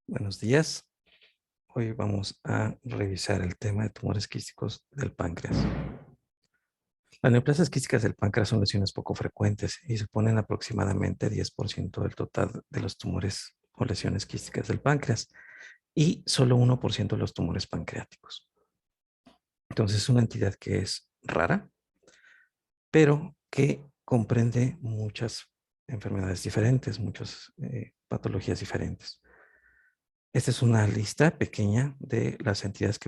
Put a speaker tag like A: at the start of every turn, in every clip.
A: Buenos días. Hoy vamos a revisar el tema de tumores quísticos del páncreas. Las neoplasias quísticas del páncreas son lesiones poco frecuentes y suponen aproximadamente 10% del total de los tumores o lesiones quísticas del páncreas y solo 1% de los tumores pancreáticos. Entonces es una entidad que es rara, pero que comprende muchas enfermedades diferentes, muchas patologías diferentes. Esta es una lista pequeña de las entidades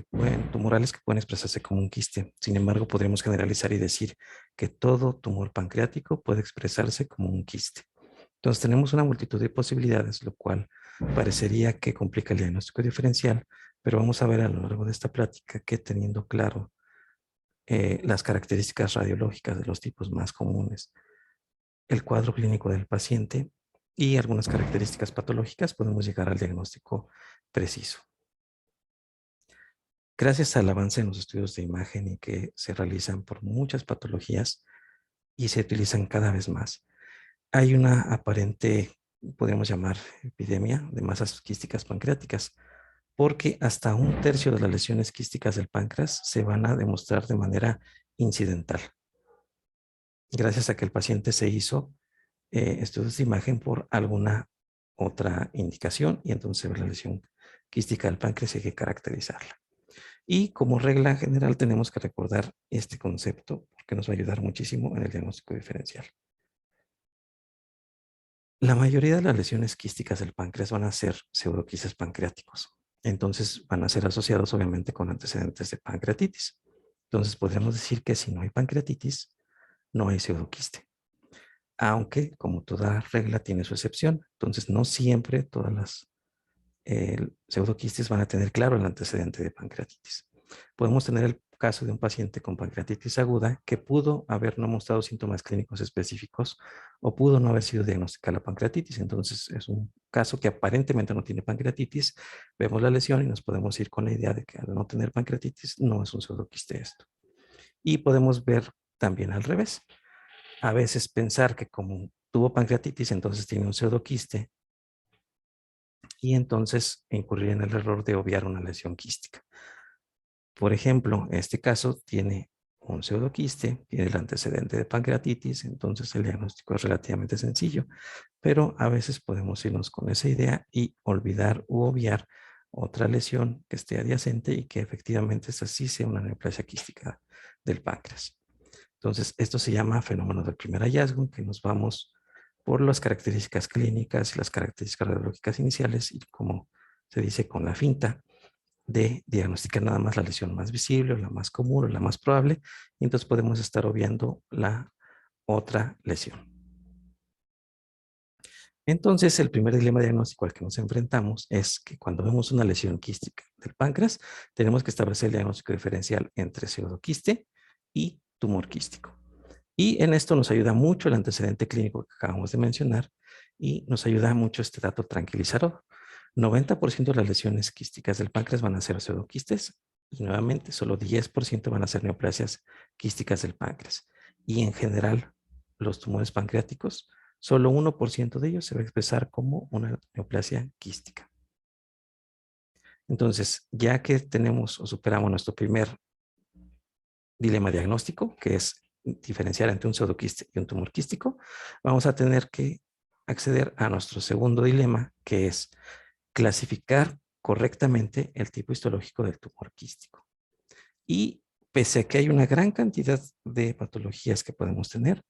A: tumorales que pueden expresarse como un quiste. Sin embargo, podríamos generalizar y decir que todo tumor pancreático puede expresarse como un quiste. Entonces, tenemos una multitud de posibilidades, lo cual parecería que complica el diagnóstico diferencial, pero vamos a ver a lo largo de esta plática que teniendo claro las características radiológicas de los tipos más comunes, el cuadro clínico del paciente y algunas características patológicas, podemos llegar al diagnóstico preciso. Gracias al avance en los estudios de imagen y que se realizan por muchas patologías y se utilizan cada vez más, hay una aparente, podríamos llamar, epidemia de masas quísticas pancreáticas, porque hasta un tercio de las lesiones quísticas del páncreas se van a demostrar de manera incidental, gracias a que el paciente se hizo estudios de imagen por alguna otra indicación y entonces la lesión quística del páncreas hay que caracterizarla. Y como regla general tenemos que recordar este concepto porque nos va a ayudar muchísimo en el diagnóstico diferencial. La mayoría de las lesiones quísticas del páncreas van a ser pseudoquistes pancreáticos. Entonces van a ser asociados obviamente con antecedentes de pancreatitis. Entonces podríamos decir que si no hay pancreatitis, no hay pseudoquiste. Aunque como toda regla tiene su excepción. Entonces no siempre todas las pseudoquistes van a tener claro el antecedente de pancreatitis. Podemos tener el caso de un paciente con pancreatitis aguda que pudo haber no mostrado síntomas clínicos específicos o pudo no haber sido diagnosticada la pancreatitis. Entonces es un caso que aparentemente no tiene pancreatitis. Vemos la lesión y nos podemos ir con la idea de que al no tener pancreatitis no es un pseudoquiste esto. Y podemos ver también al revés. A veces pensar que como tuvo pancreatitis entonces tiene un pseudoquiste y entonces incurrir en el error de obviar una lesión quística. Por ejemplo, en este caso tiene un pseudoquiste, tiene el antecedente de pancreatitis, entonces el diagnóstico es relativamente sencillo, pero a veces podemos irnos con esa idea y olvidar u obviar otra lesión que esté adyacente y que efectivamente esta sí sea una neoplasia quística del páncreas. Entonces, esto se llama fenómeno del primer hallazgo, en que nos vamos por las características clínicas y las características radiológicas iniciales y como se dice con la finta de diagnosticar nada más la lesión más visible o la más común o la más probable, y entonces podemos estar obviando la otra lesión. Entonces, el primer dilema diagnóstico al que nos enfrentamos es que cuando vemos una lesión quística del páncreas, tenemos que establecer el diagnóstico diferencial entre pseudoquiste y tumor quístico. Y en esto nos ayuda mucho el antecedente clínico que acabamos de mencionar y nos ayuda mucho este dato tranquilizador. 90% de las lesiones quísticas del páncreas van a ser pseudoquistes y nuevamente solo 10% van a ser neoplasias quísticas del páncreas. Y en general, los tumores pancreáticos, solo 1% de ellos se va a expresar como una neoplasia quística. Entonces, ya que tenemos o superamos nuestro primer dilema diagnóstico, que es diferenciar entre un pseudoquiste y un tumor quístico, vamos a tener que acceder a nuestro segundo dilema, que es clasificar correctamente el tipo histológico del tumor quístico. Y pese a que hay una gran cantidad de patologías que podemos tener,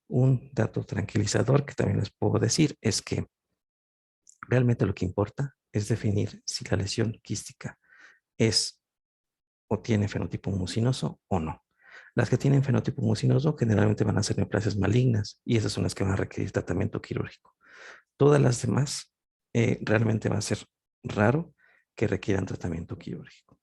A: un dato tranquilizador que también les puedo decir es que realmente lo que importa es definir si la lesión quística es o tiene fenotipo mucinoso o no. Las que tienen fenotipo mucinoso generalmente van a ser neoplasias malignas y esas son las que van a requerir tratamiento quirúrgico. Todas las demás realmente va a ser raro que requieran tratamiento quirúrgico.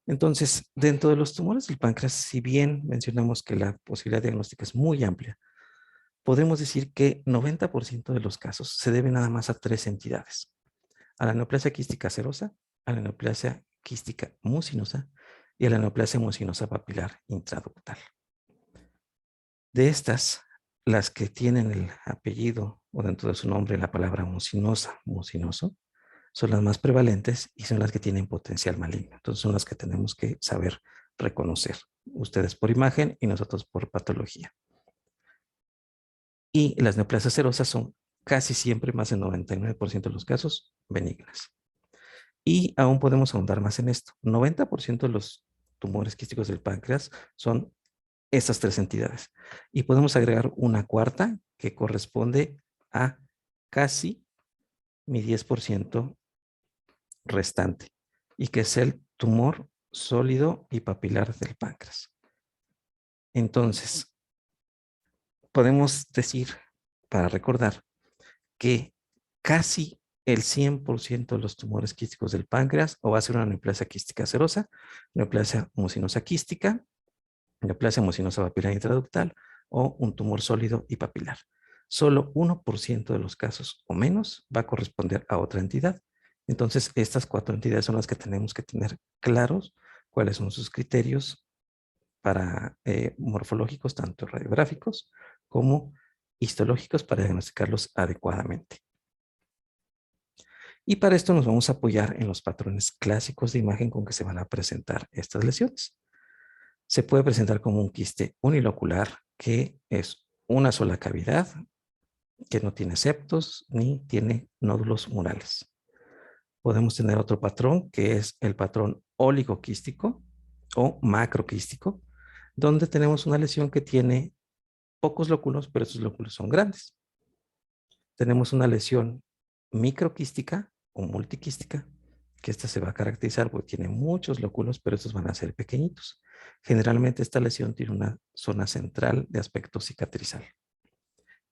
A: Entonces, dentro de los tumores del páncreas, si bien mencionamos que la posibilidad diagnóstica es muy amplia, podemos decir que 90% de los casos se deben nada más a tres entidades: a la neoplasia quística serosa, a la neoplasia quística mucinosa y a la neoplasia mucinosa papilar intraductal. De estas, las que tienen el apellido o dentro de su nombre la palabra mucinosa, mucinoso, son las más prevalentes y son las que tienen potencial maligno. Entonces son las que tenemos que saber reconocer. Ustedes por imagen y nosotros por patología. Y las neoplasias serosas son casi siempre, más del 99% de los casos, benignas. Y aún podemos ahondar más en esto. 90% de los tumores quísticos del páncreas son estas tres entidades. Y podemos agregar una cuarta que corresponde a casi mi 10% restante y que es el tumor sólido y papilar del páncreas. Entonces, podemos decir, para recordar, que casi el 100% de los tumores quísticos del páncreas o va a ser una neoplasia quística serosa, neoplasia mucinosa quística, neoplasia mucinosa papilar intraductal o un tumor sólido y papilar. Solo 1% de los casos o menos va a corresponder a otra entidad. Entonces, estas cuatro entidades son las que tenemos que tener claros cuáles son sus criterios para morfológicos, tanto radiográficos como histológicos, para diagnosticarlos adecuadamente. Y para esto nos vamos a apoyar en los patrones clásicos de imagen con que se van a presentar estas lesiones. Se puede presentar como un quiste unilocular, que es una sola cavidad, que no tiene septos ni tiene nódulos murales. Podemos tener otro patrón, que es el patrón oligoquístico o macroquístico, donde tenemos una lesión que tiene pocos lóculos, pero esos lóculos son grandes. Tenemos una lesión microquística o multiquística, que esta se va a caracterizar porque tiene muchos lóculos, pero estos van a ser pequeñitos. Generalmente esta lesión tiene una zona central de aspecto cicatrizal.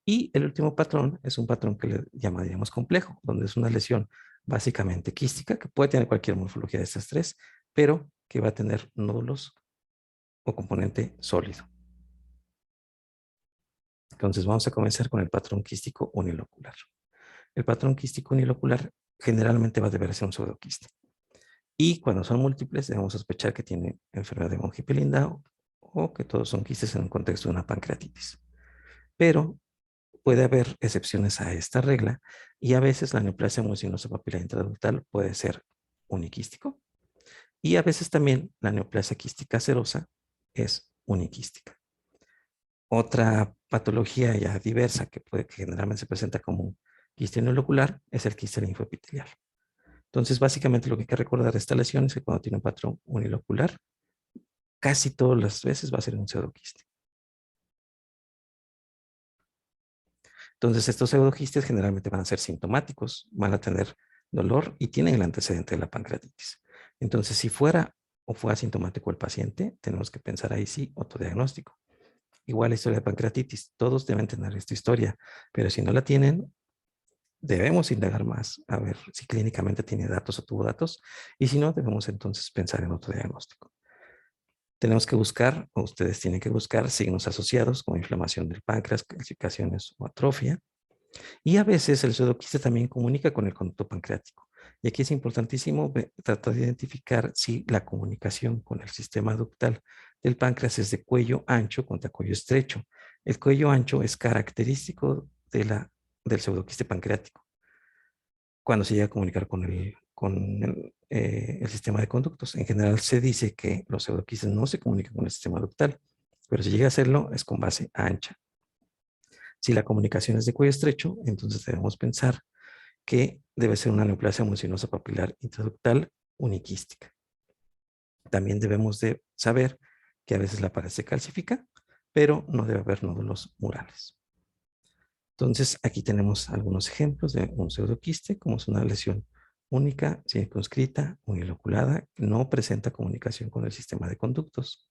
A: Y el último patrón es un patrón que le llamaríamos complejo, donde es una lesión básicamente quística, que puede tener cualquier morfología de estas tres, pero que va a tener nódulos o componente sólido. Entonces vamos a comenzar con el patrón quístico unilocular. El patrón quístico unilocular generalmente va a deber ser un pseudoquiste. Y cuando son múltiples, debemos sospechar que tiene enfermedad de von Hippel-Lindau o que todos son quistes en un contexto de una pancreatitis. Pero puede haber excepciones a esta regla y a veces la neoplasia mucinosa papilar intraductal puede ser uniquístico y a veces también la neoplasia quística serosa es uniquística. Otra patología ya diversa que generalmente se presenta como un quiste unilocular es el quiste linfoepitelial. Entonces, básicamente lo que hay que recordar de esta lesión es que cuando tiene un patrón unilocular, casi todas las veces va a ser un pseudoquiste. Entonces, estos pseudoquistes generalmente van a ser sintomáticos, van a tener dolor y tienen el antecedente de la pancreatitis. Entonces, si fuera o fue asintomático el paciente, tenemos que pensar ahí sí, autodiagnóstico. Igual la historia de pancreatitis, todos deben tener esta historia, pero si no la tienen, debemos indagar más, a ver si clínicamente tiene datos o tuvo datos, y si no, debemos entonces pensar en otro diagnóstico. Tenemos que buscar, o ustedes tienen que buscar, signos asociados como inflamación del páncreas, calcificaciones o atrofia, y a veces el pseudoquiste también comunica con el conducto pancreático. Y aquí es importantísimo tratar de identificar si la comunicación con el sistema ductal del páncreas es de cuello ancho contra cuello estrecho. El cuello ancho es característico del pseudoquiste pancreático cuando se llega a comunicar con el sistema de conductos. En general se dice que los pseudoquistes no se comunican con el sistema ductal, pero si llega a hacerlo es con base ancha. Si la comunicación es de cuello estrecho, entonces debemos pensar que debe ser una neoplasia mucinosa papilar intraductal uniquística. También debemos de saber que a veces la pared se calcifica, pero no debe haber nódulos murales. Entonces, aquí tenemos algunos ejemplos de un pseudoquiste, como es una lesión única, circunscrita, uniloculada, que no presenta comunicación con el sistema de conductos.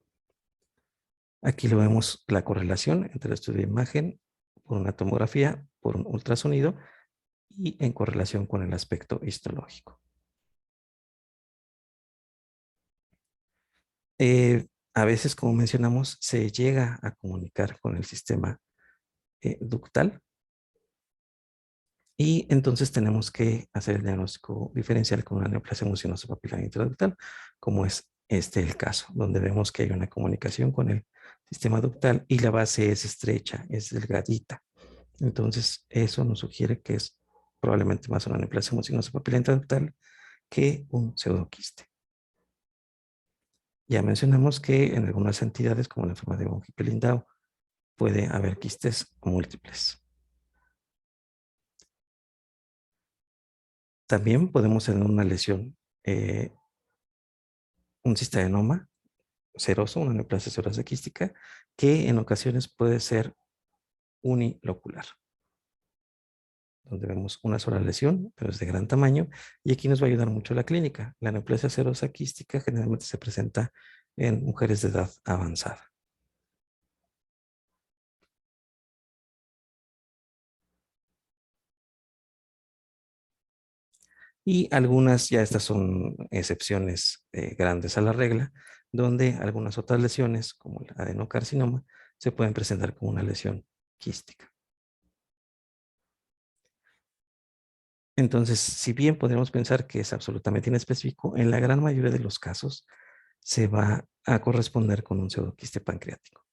A: Aquí lo vemos la correlación entre el estudio de imagen por una tomografía, por un ultrasonido y en correlación con el aspecto histológico. A veces, como mencionamos, se llega a comunicar con el sistema ductal y entonces tenemos que hacer el diagnóstico diferencial con una neoplasia mucinosa papilar intraductal, como es el caso, donde vemos que hay una comunicación con el sistema ductal y la base es estrecha, es delgadita. Entonces, eso nos sugiere que es probablemente más una neoplasia mucinosa papilenta ductal que un pseudoquiste. Ya mencionamos que en algunas entidades, como la enfermedad de von Hippel-Lindau, puede haber quistes múltiples. También podemos tener una lesión, un cistadenoma seroso, una neoplasia serosa quística, que en ocasiones puede ser unilocular, donde vemos una sola lesión, pero es de gran tamaño, y aquí nos va a ayudar mucho la clínica. La neoplasia serosa quística generalmente se presenta en mujeres de edad avanzada. Y algunas, ya estas son excepciones grandes a la regla, donde algunas otras lesiones, como el adenocarcinoma, se pueden presentar como una lesión quística. Entonces, si bien podríamos pensar que es absolutamente inespecífico, en la gran mayoría de los casos se va a corresponder con un pseudoquiste pancreático.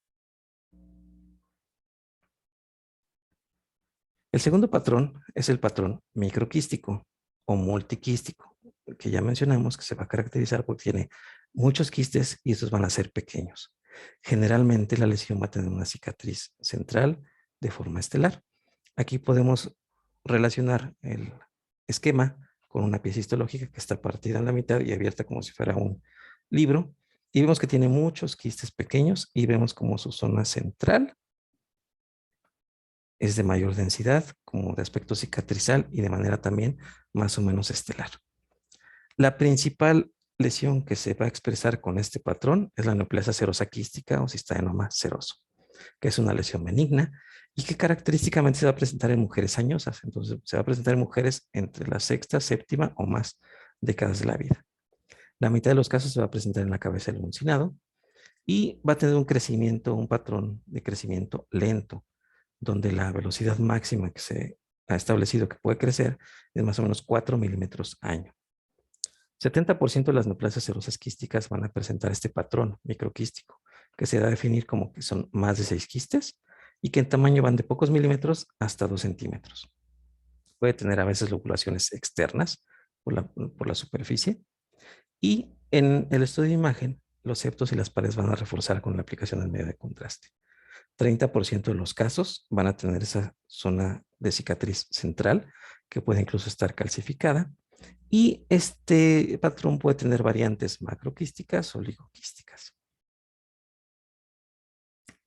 A: El segundo patrón es el patrón microquístico o multiquístico, que ya mencionamos que se va a caracterizar porque tiene muchos quistes y estos van a ser pequeños. Generalmente la lesión va a tener una cicatriz central de forma estelar. Aquí podemos relacionar el esquema con una pieza histológica que está partida en la mitad y abierta como si fuera un libro. Y vemos que tiene muchos quistes pequeños y vemos como su zona central es de mayor densidad, como de aspecto cicatrizal y de manera también más o menos estelar. La principal lesión que se va a expresar con este patrón es la neoplasia serosa quística o cistadenoma seroso, que es una lesión benigna y que característicamente se va a presentar en mujeres añosas. Entonces, se va a presentar en mujeres entre la sexta, séptima o más décadas de la vida. La mitad de los casos se va a presentar en la cabeza del uncinado y va a tener un crecimiento, un patrón de crecimiento lento, donde la velocidad máxima que se ha establecido que puede crecer es más o menos 4 milímetros año. 70% de las neoplasias serosas quísticas van a presentar este patrón microquístico, que se da a definir como que son más de 6 quistes y que en tamaño van de pocos milímetros hasta 2 centímetros. Puede tener a veces lobulaciones externas por la superficie y en el estudio de imagen, los septos y las paredes van a reforzar con la aplicación del medio de contraste. 30% de los casos van a tener esa zona de cicatriz central que puede incluso estar calcificada y este patrón puede tener variantes macroquísticas o oligoquísticas.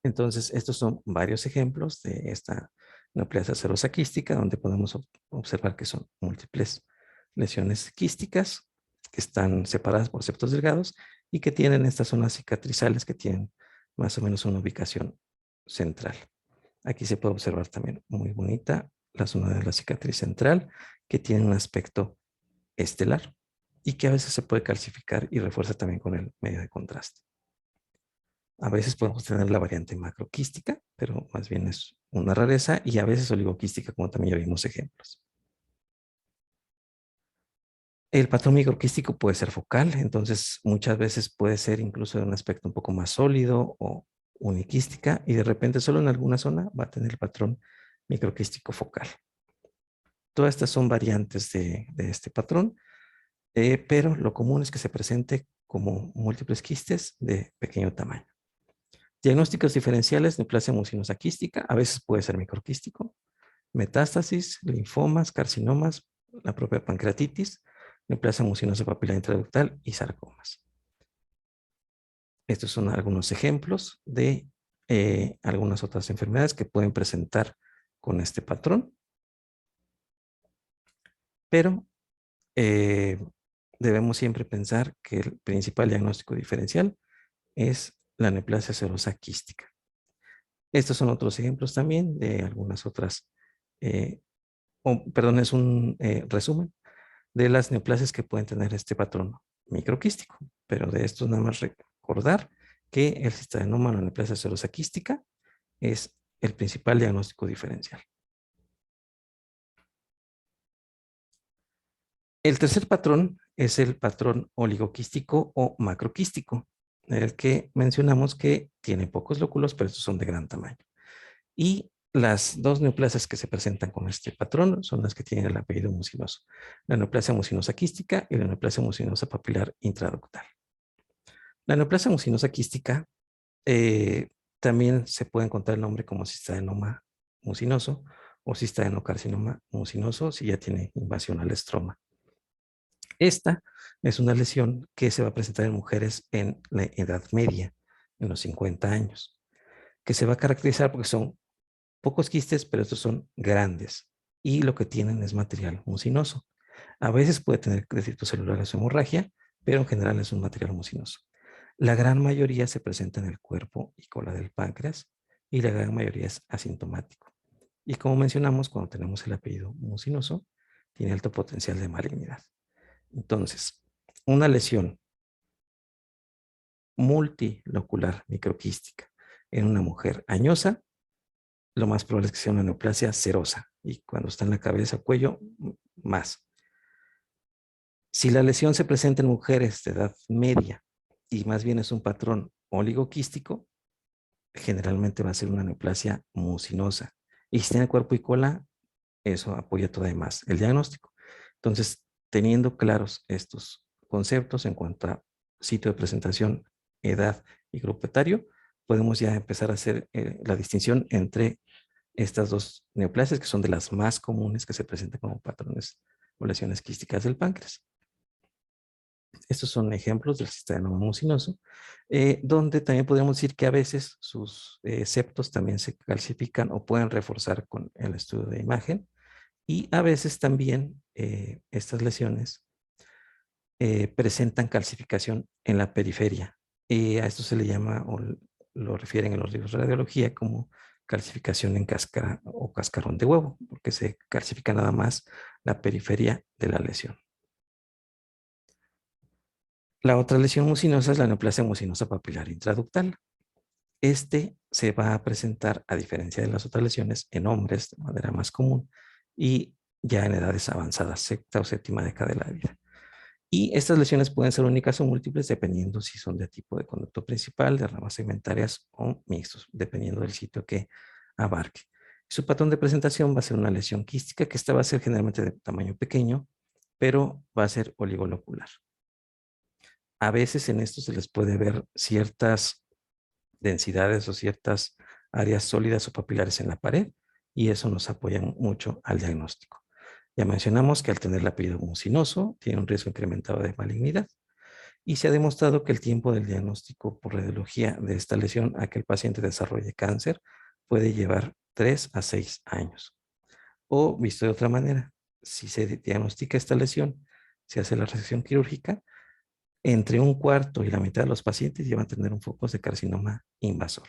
A: Entonces, estos son varios ejemplos de esta neoplasia serosa quística donde podemos observar que son múltiples lesiones quísticas que están separadas por septos delgados y que tienen estas zonas cicatrizales que tienen más o menos una ubicación central. Aquí se puede observar también muy bonita la zona de la cicatriz central que tiene un aspecto estelar y que a veces se puede calcificar y refuerza también con el medio de contraste. A veces podemos tener la variante macroquística, pero más bien es una rareza, y a veces oligoquística, como también ya vimos ejemplos. El patrón microquístico puede ser focal, entonces muchas veces puede ser incluso de un aspecto un poco más sólido o uniquística, y de repente solo en alguna zona va a tener el patrón microquístico focal. Todas estas son variantes de este patrón, pero lo común es que se presente como múltiples quistes de pequeño tamaño. Diagnósticos diferenciales: neoplasia mucinosa quística, a veces puede ser microquístico, metástasis, linfomas, carcinomas, la propia pancreatitis, neoplasia mucinosa papilar intraductal y sarcomas. Estos son algunos ejemplos de algunas otras enfermedades que pueden presentar con este patrón, pero debemos siempre pensar que el principal diagnóstico diferencial es la neoplasia serosa quística. Estos son otros ejemplos también de algunas otras, perdón, es un resumen de las neoplasias que pueden tener este patrón microquístico, pero de estos nada más recordar que el cistadenoma o la neoplasia serosa quística es el principal diagnóstico diferencial. El tercer patrón es el patrón oligoquístico o macroquístico, el que mencionamos que tiene pocos lóculos, pero estos son de gran tamaño. Y Las dos neoplasias que se presentan con este patrón son las que tienen el apellido mucinoso. La neoplasia mucinosa quística y la neoplasia mucinosa papilar intraductal. La neoplasia mucinosa quística eh, también se puede encontrar el nombre como cistadenoma mucinoso o cistadenocarcinoma mucinoso si ya tiene invasión al estroma. Esta es una lesión que se va a presentar en mujeres en la edad media, en los 50 años, que se va a caracterizar porque son pocos quistes, pero estos son grandes y lo que tienen es material mucinoso. A veces puede tener crecitos celulares o hemorragia, pero en general es un material mucinoso. La gran mayoría se presenta en el cuerpo y cola del páncreas y la gran mayoría es asintomático. Y como mencionamos, cuando tenemos el apellido mucinoso, tiene alto potencial de malignidad. Entonces, una lesión multilocular microquística en una mujer añosa, lo más probable es que sea una neoplasia serosa y cuando está en la cabeza o cuello, más. Si la lesión se presenta en mujeres de edad media y más bien es un patrón oligoquístico, generalmente va a ser una neoplasia mucinosa. Y si tiene cuerpo y cola, eso apoya todavía más el diagnóstico. Entonces, teniendo claros estos conceptos en cuanto a sitio de presentación, edad y grupo etario, podemos ya empezar a hacer la distinción entre estas dos neoplasias que son de las más comunes que se presentan como patrones o lesiones quísticas del páncreas. Estos son ejemplos del cistadenoma mucinoso, donde también podemos decir que a veces sus septos también se calcifican o pueden reforzar con el estudio de imagen y a veces también estas lesiones presentan calcificación en la periferia y a esto se le llama o lo refieren en los libros de radiología como calcificación en cáscara o cascarón de huevo, porque se calcifica nada más la periferia de la lesión. La otra lesión mucinosa es la neoplasia mucinosa papilar intraductal. Este se va a presentar, a diferencia de las otras lesiones, en hombres de manera más común y ya en edades avanzadas, sexta o séptima década de la vida. Y estas lesiones pueden ser únicas o múltiples dependiendo si son de tipo de conducto principal, de ramas segmentarias o mixtos, dependiendo del sitio que abarque. Su patrón de presentación va a ser una lesión quística que esta va a ser generalmente de tamaño pequeño, pero va a ser oligolocular. A veces en esto se les puede ver ciertas densidades o ciertas áreas sólidas o papilares en la pared y eso nos apoya mucho al diagnóstico. Ya mencionamos que al tener el apellido mucinoso tiene un riesgo incrementado de malignidad y se ha demostrado que el tiempo del diagnóstico por radiología de esta lesión a que el paciente desarrolle cáncer puede llevar 3 a 6 años. O visto de otra manera, si se diagnostica esta lesión, se hace la resección quirúrgica, entre un cuarto y la mitad de los pacientes ya van a tener un foco de carcinoma invasor.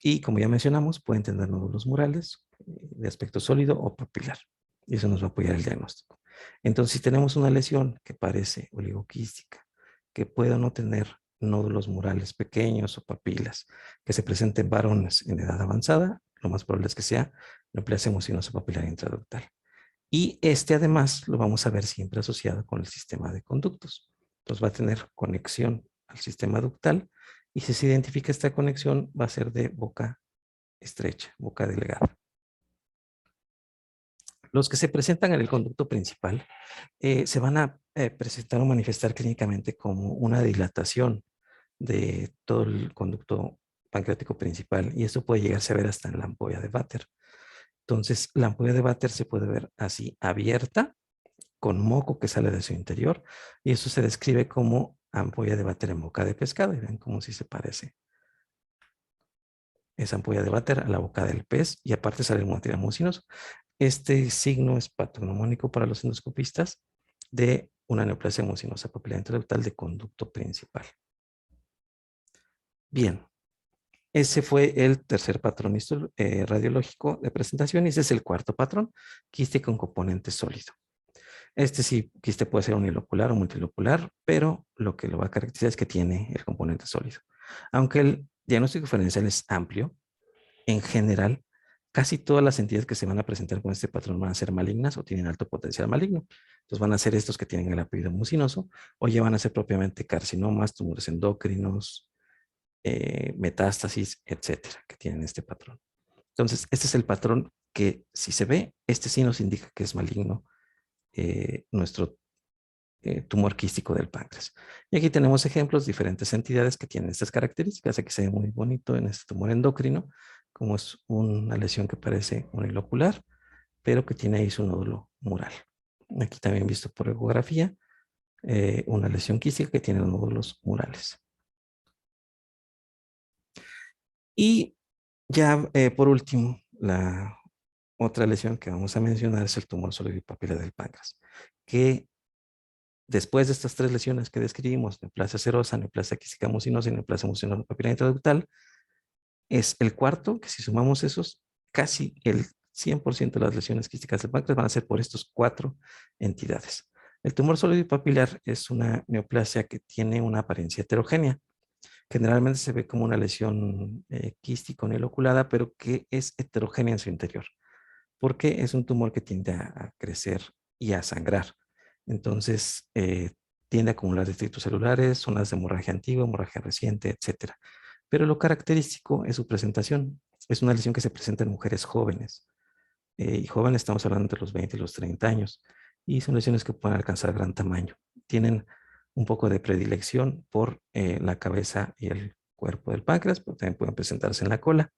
A: Y como ya mencionamos, pueden tener nódulos murales de aspecto sólido o papilar. Y eso nos va a apoyar el diagnóstico. Entonces, si tenemos una lesión que parece oligoquística, que pueda no tener nódulos murales pequeños o papilas, que se presenten en varones en edad avanzada, lo más probable es que sea neoplasia mucinosa papilar intraductal. Y este además lo vamos a ver siempre asociado con el sistema de conductos. Entonces va a tener conexión al sistema ductal y si se identifica esta conexión va a ser de boca estrecha, boca delgada. Los que se presentan en el conducto principal se van a presentar o manifestar clínicamente como una dilatación de todo el conducto pancreático principal y esto puede llegarse a ver hasta en la ampolla de Vater. Entonces, la ampolla de Vater se puede ver así abierta, con moco que sale de su interior, y eso se describe como ampolla de Vater en boca de pescado, y ven cómo si se parece esa ampolla de Vater a la boca del pez, y aparte sale el material mucinoso. Este signo es patognomónico para los endoscopistas de una neoplasia mucinosa papilar intraductal de conducto principal. Bien, ese fue el tercer patrón radiológico de presentación y ese es el cuarto patrón, quiste con componente sólido. Este sí, quiste puede ser unilocular o multilocular, pero lo que lo va a caracterizar es que tiene el componente sólido. Aunque el diagnóstico diferencial es amplio, en general, casi todas las entidades que se van a presentar con este patrón van a ser malignas o tienen alto potencial maligno. Entonces van a ser estos que tienen el apellido mucinoso o ya van a ser propiamente carcinomas, tumores endocrinos, metástasis, etcétera, que tienen este patrón. Entonces, este es el patrón que si se ve, este sí nos indica que es maligno nuestro tumor quístico del páncreas. Y aquí tenemos ejemplos, diferentes entidades que tienen estas características. Aquí se ve muy bonito en este tumor endocrino, como es una lesión que parece unilocular, pero que tiene ahí su nódulo mural. Aquí también visto por ecografía, una lesión quística que tiene nódulos murales. Y ya por último, la otra lesión que vamos a mencionar es el tumor sólido papilar del páncreas, que después de estas tres lesiones que describimos, neoplasia serosa, neoplasia quística mucinosa y neoplasia mucinosa papilar intraductal, es el cuarto, que si sumamos esos, casi el 100% de las lesiones quísticas del páncreas van a ser por estos cuatro entidades. El tumor sólido papilar es una neoplasia que tiene una apariencia heterogénea. Generalmente se ve como una lesión quística inoculada, pero que es heterogénea en su interior, porque es un tumor que tiende a crecer y a sangrar. Entonces, tiende a acumular detritos celulares, zonas de hemorragia antigua, hemorragia reciente, etcétera. Pero lo característico es su presentación. Es una lesión que se presenta en mujeres jóvenes. Y jóvenes estamos hablando entre los 20 y los 30 años. Y son lesiones que pueden alcanzar gran tamaño. Tienen un poco de predilección por la cabeza y el cuerpo del páncreas, pero también pueden presentarse en la cola.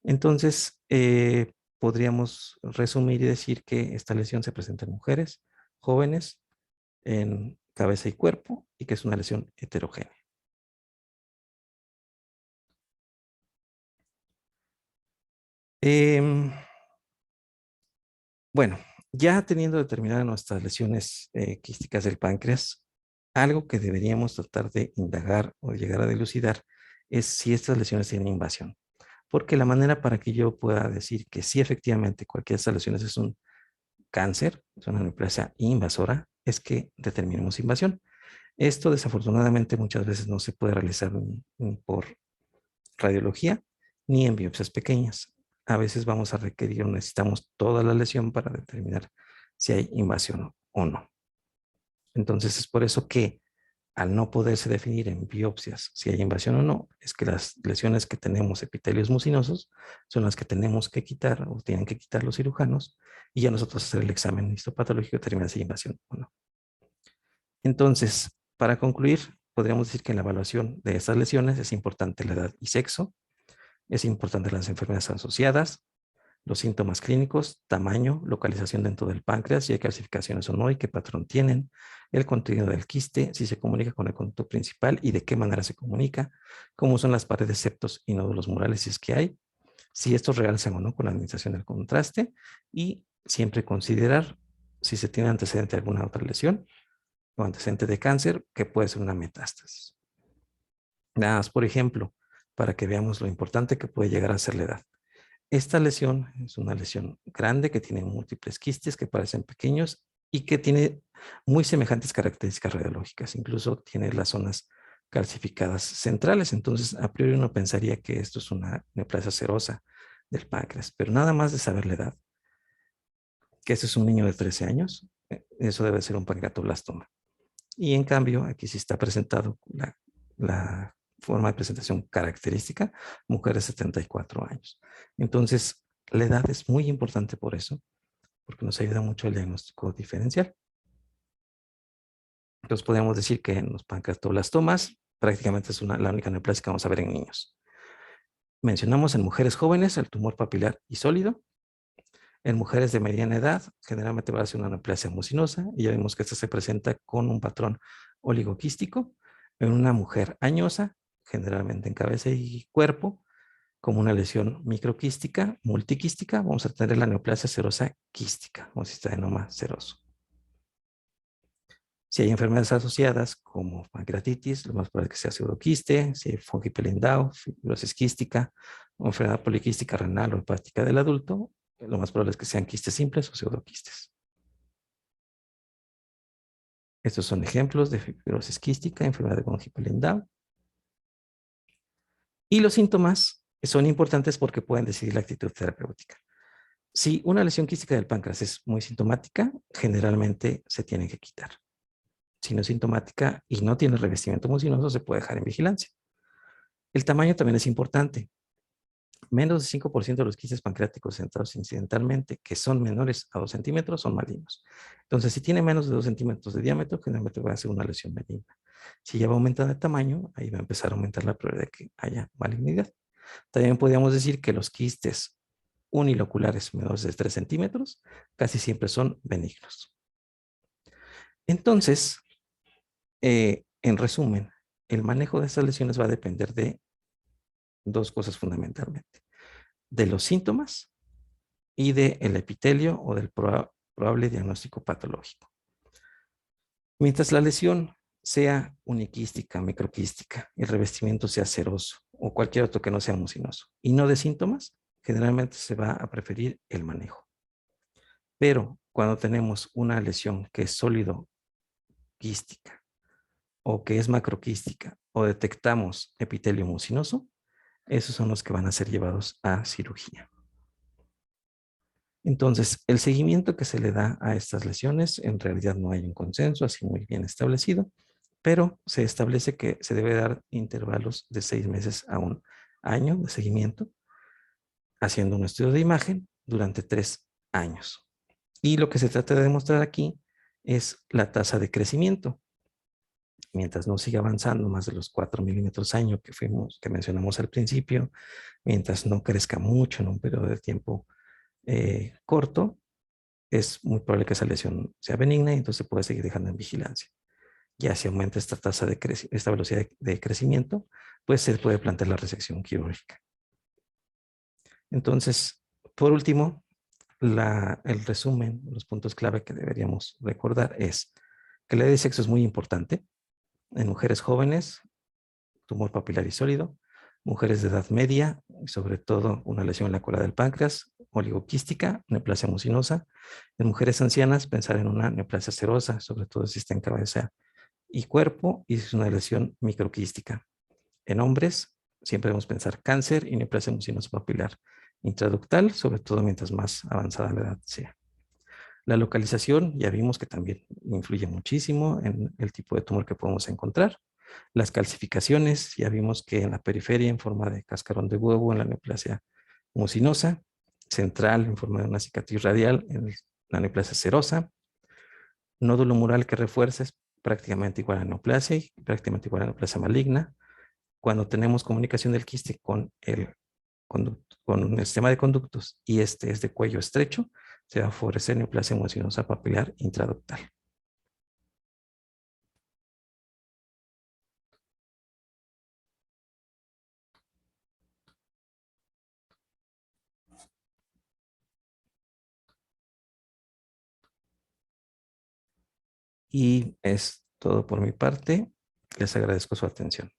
A: Entonces, podríamos resumir y decir que esta lesión se presenta en mujeres jóvenes, en cabeza y cuerpo, y que es una lesión heterogénea. Eh, bueno, ya teniendo determinadas nuestras lesiones quísticas del páncreas, algo que deberíamos tratar de indagar o llegar a dilucidar es si estas lesiones tienen invasión. Porque la manera para que yo pueda decir que sí, efectivamente, cualquiera de estas lesiones es un cáncer, es una neoplasia invasora, es que determinemos invasión. Esto desafortunadamente muchas veces no se puede realizar ni por radiología ni en biopsias pequeñas. A veces vamos a requerir o necesitamos toda la lesión para determinar si hay invasión o no. Entonces es por eso que al no poderse definir en biopsias si hay invasión o no, es que las lesiones que tenemos epitelios mucinosos son las que tenemos que quitar o tienen que quitar los cirujanos y ya nosotros hacer el examen histopatológico y determinar si hay invasión o no. Entonces, para concluir, podríamos decir que en la evaluación de estas lesiones es importante la edad y sexo, es importante las enfermedades asociadas, los síntomas clínicos, tamaño, localización dentro del páncreas, si hay calcificaciones o no y qué patrón tienen, el contenido del quiste, si se comunica con el conducto principal y de qué manera se comunica, cómo son las paredes, septos y nódulos murales si es que hay, si estos realzan o no con la administración del contraste y siempre considerar si se tiene antecedente de alguna otra lesión o antecedente de cáncer que puede ser una metástasis. Nada más, por ejemplo, para que veamos lo importante que puede llegar a ser la edad. Esta lesión es una lesión grande que tiene múltiples quistes que parecen pequeños y que tiene muy semejantes características radiológicas. Incluso tiene las zonas calcificadas centrales. Entonces, a priori uno pensaría que esto es una neoplasia serosa del páncreas, pero nada más de saber la edad, que este es un niño de 13 años, eso debe ser un pancreatoblastoma. Y en cambio, aquí sí está presentado la forma de presentación característica, mujer de 74 años. Entonces, la edad es muy importante por eso, porque nos ayuda mucho el diagnóstico diferencial. Entonces, podemos decir que en los pancreatoblastomas prácticamente es la única neoplasia que vamos a ver en niños. Mencionamos en mujeres jóvenes el tumor papilar y sólido. En mujeres de mediana edad, generalmente va a ser una neoplasia mucinosa y ya vimos que esta se presenta con un patrón oligoquístico. En una mujer añosa, generalmente en cabeza y cuerpo, como una lesión microquística, multiquística, vamos a tener la neoplasia serosa quística o cistadenoma seroso. Si hay enfermedades asociadas como pancreatitis, lo más probable es que sea pseudoquiste, si hay Fungipel-Lindau, fibrosis quística, o enfermedad poliquística renal o hepática del adulto, lo más probable es que sean quistes simples o pseudoquistes. Estos son ejemplos de fibrosis quística, enfermedad de Fungipel-Lindau. Y los síntomas son importantes porque pueden decidir la actitud terapéutica. Si una lesión quística del páncreas es muy sintomática, generalmente se tiene que quitar. Si no es sintomática y no tiene revestimiento mucinoso, se puede dejar en vigilancia. El tamaño también es importante. Menos de 5% de los quistes pancreáticos centrados incidentalmente, que son menores a 2 centímetros, son malignos. Entonces, si tiene menos de 2 centímetros de diámetro, generalmente va a ser una lesión benigna. Si ya va aumentando de tamaño, ahí va a empezar a aumentar la probabilidad de que haya malignidad. También podríamos decir que los quistes uniloculares menores de 3 centímetros casi siempre son benignos. Entonces, en resumen, el manejo de estas lesiones va a depender de dos cosas fundamentalmente: de los síntomas y del epitelio o del probable diagnóstico patológico. Mientras la lesión sea uniquística, microquística, el revestimiento sea seroso o cualquier otro que no sea mucinoso y no de síntomas, generalmente se va a preferir el manejo. Pero cuando tenemos una lesión que es sólido quística o que es macroquística o detectamos epitelio mucinoso, esos son los que van a ser llevados a cirugía. Entonces, el seguimiento que se le da a estas lesiones, en realidad no hay un consenso así muy bien establecido, pero se establece que se debe dar intervalos de 6 meses a 1 año de seguimiento, haciendo un estudio de imagen durante 3 años. Y lo que se trata de demostrar aquí es la tasa de crecimiento. Mientras no siga avanzando más de los 4 milímetros año que mencionamos al principio, mientras no crezca mucho en un periodo de tiempo corto, es muy probable que esa lesión sea benigna y entonces se puede seguir dejando en vigilancia. Ya si aumenta esta tasa de esta velocidad de crecimiento, pues se puede plantear la resección quirúrgica. Entonces, por último, el resumen, los puntos clave que deberíamos recordar es que la edad de sexo es muy importante en mujeres jóvenes, tumor papilar y sólido, mujeres de edad media, y sobre todo una lesión en la cola del páncreas, oligoquística, neoplasia mucinosa. En mujeres ancianas, pensar en una neoplasia serosa, sobre todo si está en cabeza y cuerpo, y es una lesión microquística. En hombres, siempre debemos pensar cáncer y neoplasia mucinosa papilar intraductal, sobre todo mientras más avanzada la edad sea. La localización, ya vimos que también influye muchísimo en el tipo de tumor que podemos encontrar. Las calcificaciones, ya vimos que en la periferia en forma de cascarón de huevo en la neoplasia mucinosa, central en forma de una cicatriz radial en la neoplasia serosa, nódulo mural que refuerza es prácticamente igual a neoplasia y prácticamente igual a neoplasia maligna. Cuando tenemos comunicación del quiste con el sistema de conductos y este es de cuello estrecho, se va a favorecer neoplasia mucinosa papilar intraductal. Y es todo por mi parte. Les agradezco su atención.